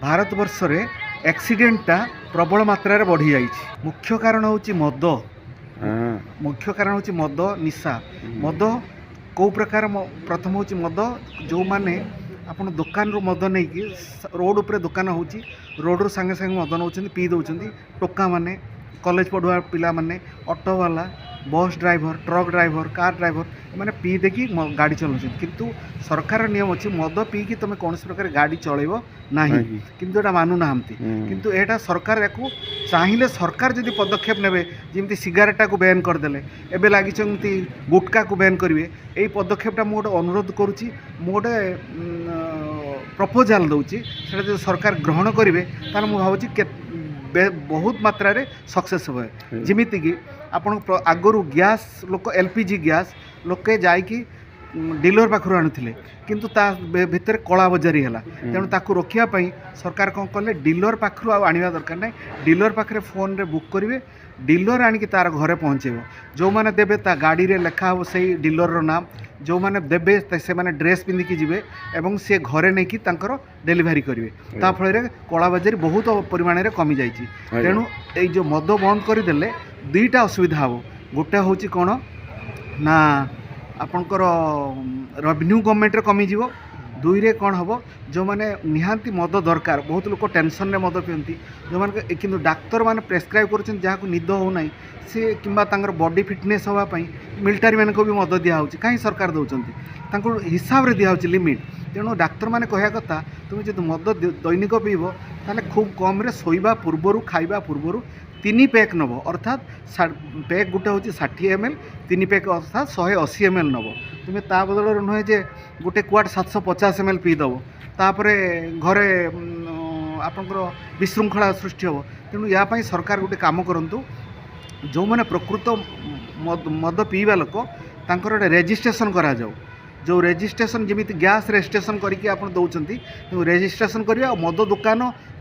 भारत रे एक्सीडेंटा प्रबल मात्रा बढ़ी जाइए। मुख्य कारण हूँ मद। मुख्य कारण हूँ मद निशा। मद कौ प्रकार प्रथम हूँ मद जो माने आपण दुकान रू मद नहीं कि रोड उपरे दुकान हो रोड रू सांगे सांगे मद नौ पी दौरान टोका माने कॉलेज पढ़ुआ पिला माने ऑटो वाला bus driver truck driver car driver मैंने पी देखी गाड़ी चलाऊँ किंतु सरकार नियम अच्छी मद पी कि तुम कौन प्रकार गाड़ी चलेब ना किंतु एटा मानु ना किंतु एटा सरकार या चाहिए सरकार जदि पदक्षेप नेबे जमी सिगारेटा को बैन करदे एबे लगी गुटका को बैन करेंगे यही पदक्षेपटा मुझे अनुरोध करुच्ची मुझे प्रपोजाल दूची से सरकार ग्रहण करेंगे तार मुझे भावी बहुत मात्रा रे सक्सेस हुए जमीती कि आपण आगरू गैस लोक एलपीजी गैस लोके जाइकी डीलर पाखु आणुले किंतु ता भितर कला बजारी है तेणु ताकू रोकने सरकार कौन कले डीलर पाखु आने दरकार ना डीलर पाखे फोन रे बुक करेंगे डीलर आणिकी तार घरे पहुँचेब जो मैंने देवे ता गाड़ी रे लेखा हो से डीलर रो नाम जो मैंने देवे से मैंने ड्रेस पिंधिकी जीवे एवं सी घरे नहीं कि डेलीवरी करेंगे ता फल कला बजारी बहुत परिमाण में कमी जाइए। तेणु ये जो मद बंद करदे दुईटा असुविधा हम गोटे हूँ कौन ना आपणकर रेवेन्यू गवर्नमेंट रे कमी जीवो दुई रे कौन हम जो मैंने निहांती मद दरकार बहुत लोग टेंशन में मद पिंती जो मैंने कि डाक्तर मैंने प्रेस्क्राइब कर निद होना सी कि बॉडी फिटनेस होगापी मिलिटारी मान को भी मद दिया कहीं सरकार दौरान हिसाब से दिया लिमिट तेणु डाक्तर मैंने कहया कथा तुम जो मद दैनिक पीब ताले खूब कम रे शोइबा पूर्वर खाइबा पूर्वर 3 पैक नब अर्थात पैक गोटे हूँ 60 ml 3 पैक अर्थात 180 ml नब तुम्हें ता बदल नुहे जे गोटे क्वाड 750 ml पीदब तापर घरे आपंकर विशृंखला सृष्टि हम तेणु यापाई सरकार गोटे काम करूँ जो मैंने प्रकृत मद पीवा लोक तांकर रेजिस्ट्रेशन करा जाओ जो रेजिस्ट्रेशन जमी गैस रेजिस्ट्रेशन करके आप दौरान रेजिस्ट्रेशन करेंगे मद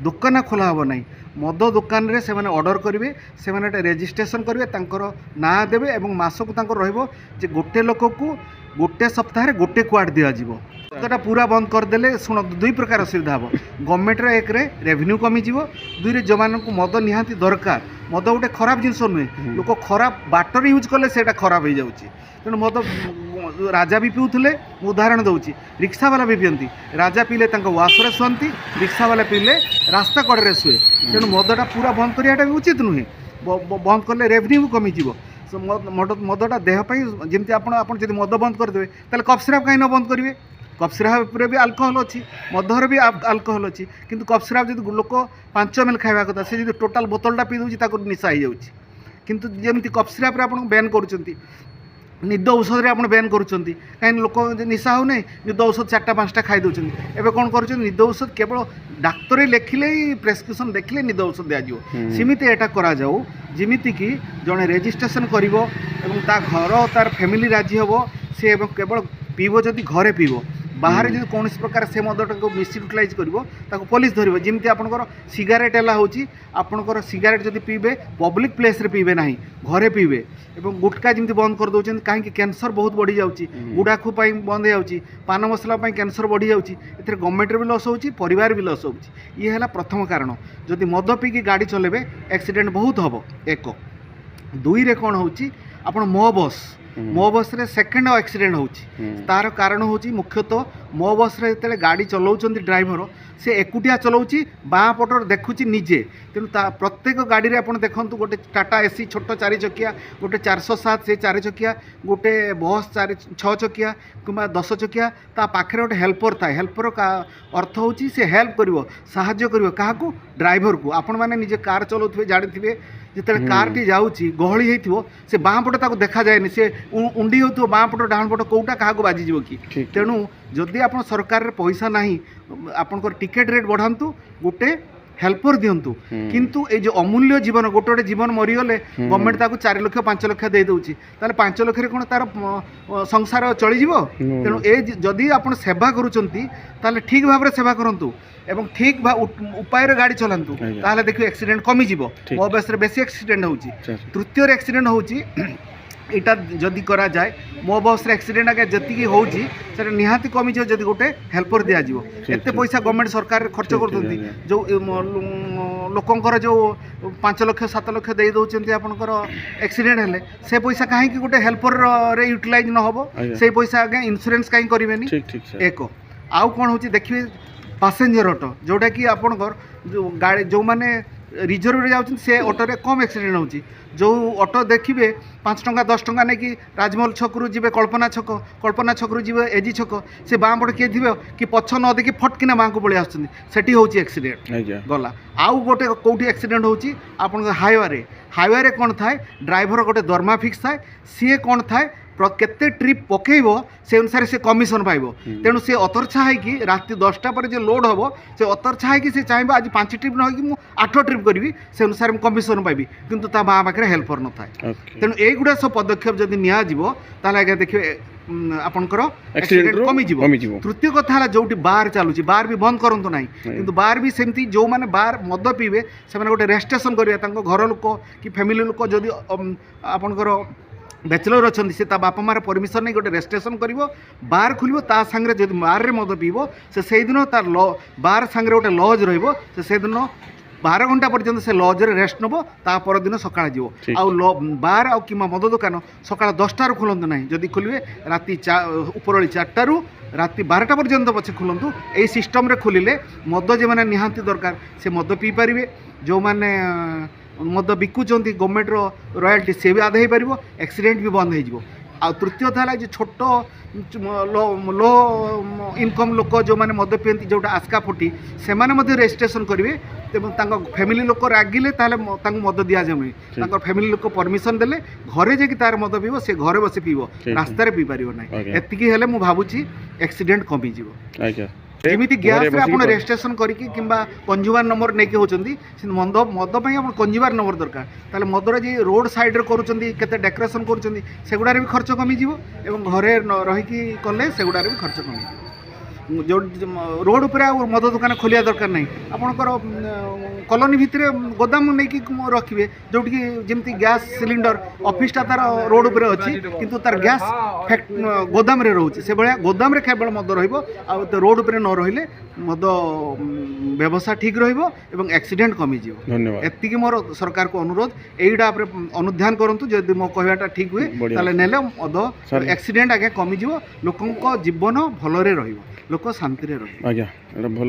दुकान खोला हम ना मद दुकान रे से माने ऑर्डर करेंगे से माने रेजिस्ट्रेशन करेंगे तांकर ना देवे एवं मासक तांकर रहिबो जे गोटे लोक को गोटे सप्ताह गोटे क्वाड दिया जीवो मदटा पूरा बंद करदे शुण दुई प्रकार असुविधा हम गवर्नमेंट एक रे रेवेन्यू कमी जीवो दुई रे जो मानक मद निहांती दरकार मद गोटे खराब जिनस नुहे लोक खराब बाटर यूज कले से खराब हो जाऊँगी तेणु मद राजा भी पीऊले उदाहरण दूसरी रिक्शा वाला भी पीती राजा पीले वासरे शुअती रिक्शा वाला पीले रास्ता कड़े शुए तेणु मदटा पूरा बंद कराटा भी उचित नुहे बंद कले रेवेन्यू कमी जीव मदटा देहपाई जमी आप मद बंद करदे ताले कफ सिराप कहीं न बंद करेंगे कफ सिराप भी आल्कोहल अच्छी मदर भी आल्कोहल अच्छी किंतु कफ सिराप जो लोक 5 ml खावा कथा से जो टोटाल बोतलटा पी दूसरी निशा हो जाऊँगी किंतु जमी कफ सिराप आप बैन कर निद औषध आप बैन कर कहीं लोक निशा हो नहीं निद औषध 4-5टा खाई दौरान एवं कौन कर निद औषध केवल डाक्तर लिखिले ही प्रेस्क्रिप्शन देखिले निद औषध दिज्व सेमती एटा करा जाऊ जमीती कि जड़े रेजिस्ट्रेशन कर घर तार फैमिली राजी हम सी केवल पीब जदि घरे पीब बाहर जो कौन प्रकार से मदटा को मिसयूटिलाइज कर पुलिस धरब जमी आपंकर सिगारेट है हूँ आपंकर सिगारेट जब पीबे पब्लिक प्लेस रे पीबे ना घरे पीबे एवं गुटका जमी बंद कर दौरान कहीं कैंसर बहुत बढ़ी जाऊँगी गुड़ाखु बंद हो पान मसला कैंसर बढ़ी जाऊँगी ए गवर्नमेंट भी लस हो परिवार भी लस होगी ये है प्रथम कारण जदि मद पीकी गाड़ी चलेबे एक्सीडेंट बहुत हम एक दुई रे कौन हो मो बस मो बस रे सेकेंड एक्सीडेंट होची तार कारण होची मुख्यतः मो बस रे जेते गाड़ी चलाउछंती ड्राइवर से एकुटिया चलाउची बाँ पटर देखुची निजे तेणु प्रत्येक गाड़ी रे आपण देखंतु गोटे टाटा एसी छोट 4 चकिया गोटे 407 से 4 चकिया गोटे बस 6 चकिया किंबा 10 चकिया ता पाखरे गोटे हेल्पर था हेल्पर का अर्थ होची से हेल्प करिवो साहाय्य करिवो काहाकू ड्राइवर को आपण माने निजे कार चलाउथिबे जानिथिबे जिते कार टी जाऊँगी गहली हो से बाँ पट ताको देखा जाए से उंडी हो बाँ पट डाण पट कौटा क्या बाजिज कि तेणु जदि आप सरकार रे पैसा ना आपंकर टिकेट रेट बढ़ातु गोटे हेल्पर दिंतु किंतु ये जो अमूल्य जीवन गोटे गोटे जीवन मरीगले गवर्नमेंट ताको 4 लाख 5 लाख दे दूची ताले 5 लाख रे कोन तार संसार चली जीवो तेणु ए जदि आप सेवा करूचंती ताले ठीक भाव रे सेवा करंतु एवं ठीक उपाय रे गाड़ी चलांतु ताले देखियो एक्सीडेंट कमी जीवो मो बस रे बेसी एक्सीडेंट होची तृतीय एक्सीडेंट होची এটা যদি করা যায় মো বসরে আক্সিডেন্ট আগে যেତିকি হଉଛି সেটা নিহাতি কমিଯିବ যদি গোটে হেল্পর দিଆଯିବ এতে পয়সা গভର୍ଣ୍ଣମେଣ୍ଟ ସରକାର ଖର୍ଚ୍ଚ କରୁଛନ୍ତି ଯେଉଁ ଲୋକଙ୍କର ଯେଉଁ 5 ଲକ୍ଷ 7 ଲକ୍ଷ ଦେଇ ଦେଉଛନ୍ତି ଆପଣଙ୍କର ଆକ୍ସିଡେଣ୍ଟ ହେଲେ ସେ ପଇସା କାହିଁକି ଗୋଟେ ହେଲ୍ପରରେ ୟୁଟିଲାଇଜ୍ ନ ହେବ ସେଇ ପଇସା ଆଜ୍ଞା ଇନ୍ସୁରାନ୍ସ କାହିଁ କରିବେନି ଏକ ଆଉ କ'ଣ ହେଉଛି ଦେଖିବେ ପାସେଞ୍ଜର ଅଟୋ ଯେଉଁଟାକି ଆପଣଙ୍କର ଯେଉଁ ଗାଡ଼ି ଯେଉଁମାନେ ରିଜର୍ଭରେ ଯାଉଛନ୍ତି ସେ ଅଟୋରେ କମ୍ ଆକ୍ସିଡେଣ୍ଟ ହେଉଛି ଯେଉଁ ଅଟୋ ଦେଖିବେ 5 ଟଙ୍କା 10 ଟଙ୍କା ନେଇକି ରାଜମହଲ ଛକରୁ ଯିବେ କଳ୍ପନା ଛକରୁ ଯିବେ ଏଜି ଛକ ସେ ବାଁ ପଟେ କିଏ ଥିବେ କି ପଛ ନ ଦେଖି ଫଟକିନା ମାଆଙ୍କୁ ପଳେଇ ଆସୁଛନ୍ତି ସେଠି ହେଉଛି ଆକ୍ସିଡେଣ୍ଟ ଗଲା ଆଉ ଗୋଟେ କେଉଁଠି ଆକ୍ସିଡେଣ୍ଟ ହେଉଛି ଆପଣଙ୍କ ହାଇୱେରେ କ'ଣ ଥାଏ ଡ୍ରାଇଭର ଗୋଟେ ଦରମା ଫିକ୍ସ ଥାଏ ସିଏ କ'ଣ ଥାଏ କେତେ ଟ୍ରିପ୍ ପକେଇବ ସେ ଅନୁସାରେ ସେ କମିଶନ ପାଇବ ତେଣୁ ସେ ଅତର୍ଚ୍ଛା ହେଇକି ରାତି 10ଟା ପରେ ଯେ ଲୋଡ୍ ହେବ ସେ ଅତର୍ଚ୍ଛା ହେଇକି ସେ ଚାହିଁବ ଆଜି 5 ଟ୍ରିପ୍ ନ ହେଇକି ମୁଁ 8 ଟ୍ରିପ୍ କରିବି ସେ ଅନୁସାରେ ମୁଁ କମିଶନ ପାଇବି କିନ୍ତୁ ତା ମା ପାଖରେ ହେଲ୍ପର ନଥାଏ ତେଣୁ ଏଇଗୁଡ଼ା ସବୁ ପଦକ୍ଷେପ ଯଦି ନିଆଯିବ ତାହେଲେ ଆଜ୍ଞା ଦେଖିବେ ଆପଣଙ୍କର ଆକ୍ସିଡେଣ୍ଟ କମିଯିବ ତୃତୀୟ କଥା ହେଲା ଯୋଉଠି ବାର୍ ଚାଲୁଛି ବାର୍ ବି ବନ୍ଦ କରନ୍ତୁ ନାହିଁ କିନ୍ତୁ ବାର୍ ବି ସେମିତି ଯେଉଁମାନେ ବାର୍ ମଦ ପିଇବେ ସେମାନେ ଗୋଟେ ରେଜିଷ୍ଟ୍ରେସନ କରିବେ ତାଙ୍କ ଘର ଲୋକ କି ଫ୍ୟାମିଲି ଲୋକ ଯଦି ଆପଣଙ୍କର ବ୍ୟାଚଲର ଅଛନ୍ତି ସେ ତା ବାପା ମାଆର ପରମିଶନ ନେଇ ଗୋଟେ ରେଜିଷ୍ଟ୍ରେସନ କରିବ ବାର୍ ଖୋଲିବ ତା ସାଙ୍ଗରେ ଯଦି ବାର୍ରେ ମଦ ପିଇବ ସେ ସେଇଦିନ ତାର ବାର୍ ସାଙ୍ଗରେ ଗୋଟେ ଲଜ୍ ରହିବ ସେ ସେଇଦିନ 12 ଘଣ୍ଟା ପର୍ଯ୍ୟନ୍ତ ସେ ଲଜ୍ରେ ରେଷ୍ଟ ନେବ ତା ପରଦିନ ସକାଳେ ଯିବ ଆଉ ବାର୍ ଆଉ କିମ୍ବା ମଦ ଦୋକାନ ସକାଳ 10ଟାରୁ ଖୋଲନ୍ତୁ ନାହିଁ ଯଦି ଖୋଲିବେ ରାତି ଉପରଓଳି 4ଟାରୁ ରାତି 12ଟା ପର୍ଯ୍ୟନ୍ତ ପଛେ ଖୋଲନ୍ତୁ ଏଇ ସିଷ୍ଟମରେ ଖୋଲିଲେ ମଦ ଯେଉଁମାନେ ନିହାତି ଦରକାର ସେ ମଦ ପିଇପାରିବେ ଯେଉଁମାନେ ମଦ ବିକୁଛନ୍ତି ଗଭର୍ଣ୍ଣମେଣ୍ଟର ରୟାଲ୍ଟି ସେ ବି ଆଦାୟ ହେଇପାରିବ ଆକ୍ସିଡେଣ୍ଟ ବି ବନ୍ଦ ହେଇଯିବ ଆଉ ତୃତୀୟତ ହେଲା ଯେ ଛୋଟ ଲୋ ଇନକମ୍ ଲୋକ ଯେଉଁମାନେ ମଦ ପିଅନ୍ତି ଯେଉଁଟା ଆସ୍କା ଫୁଟି ସେମାନେ ମଧ୍ୟ ରେଜିଷ୍ଟ୍ରେସନ କରିବେ ଏବଂ ତାଙ୍କ ଫ୍ୟାମିଲି ଲୋକ ରାଗିଲେ ତାହେଲେ ତାଙ୍କୁ ମଦ ଦିଆଯାଉନି ତାଙ୍କର ଫ୍ୟାମିଲି ଲୋକ ପରମିଶନ ଦେଲେ ଘରେ ଯାଇକି ତାର ମଦ ପିଇବ ସେ ଘରେ ବସି ପିଇବ ରାସ୍ତାରେ ପିଇପାରିବ ନାହିଁ ଏତିକି ହେଲେ ମୁଁ ଭାବୁଛି ଆକ୍ସିଡେଣ୍ଟ କମିଯିବ ଯେମିତି ଗ୍ୟାସ୍ରେ ଆପଣ ରେଜିଷ୍ଟ୍ରେସନ କରିକି କିମ୍ବା କଞ୍ଜୁମର ନମ୍ବର ନେଇକି ହେଉଛନ୍ତି ମଦ ପାଇଁ ଆପଣ କଞ୍ଜୁମର ନମ୍ବର ଦରକାର ତାହେଲେ ମଦର ଯେ ରୋଡ଼ ସାଇଡ଼ରେ କରୁଛନ୍ତି କେତେ ଡେକୋରେସନ୍ କରୁଛନ୍ତି ସେଗୁଡ଼ାରେ ବି ଖର୍ଚ୍ଚ କମିଯିବ ଏବଂ ଘରେ ରହିକି କଲେ ସେଗୁଡ଼ାରେ ବି ଖର୍ଚ୍ଚ କମିଯିବ ଯେଉଁ ରୋଡ଼ ଉପରେ ଆଉ ମଦ ଦୋକାନ ଖୋଲିବା ଦରକାର ନାହିଁ ଆପଣଙ୍କର କଲୋନୀ ଭିତରେ ଗୋଦାମ ନେଇକି ରଖିବେ ଯେଉଁଠିକି ଯେମିତି ଗ୍ୟାସ୍ ସିଲିଣ୍ଡର ଅଫିସଟା ତାର ରୋଡ଼ ଉପରେ ଅଛି କିନ୍ତୁ ତାର ଗ୍ୟାସ୍ ଗୋଦାମରେ ରହୁଛି ସେଭଳିଆ ଗୋଦାମରେ କେବଳ ମଦ ରହିବ ଆଉ ରୋଡ଼ ଉପରେ ନ ରହିଲେ ମଦ ବ୍ୟବସାୟ ଠିକ୍ ରହିବ ଏବଂ ଆକ୍ସିଡେଣ୍ଟ କମିଯିବ ଏତିକି ମୋର ସରକାରକୁ ଅନୁରୋଧ ଏଇଟା ଉପରେ ଅନୁଧ୍ୟାନ କରନ୍ତୁ ଯଦି ମୋ କହିବାଟା ଠିକ୍ ହୁଏ ତାହେଲେ ନେଲେ ମଦ ଆକ୍ସିଡେଣ୍ଟ ଆଜ୍ଞା କମିଯିବ ଲୋକଙ୍କ ଜୀବନ ଭଲରେ ରହିବ ଲୋକ ଶାନ୍ତିରେ ରହିବ ଆଜ୍ଞା ଏଇଟା ଭଲ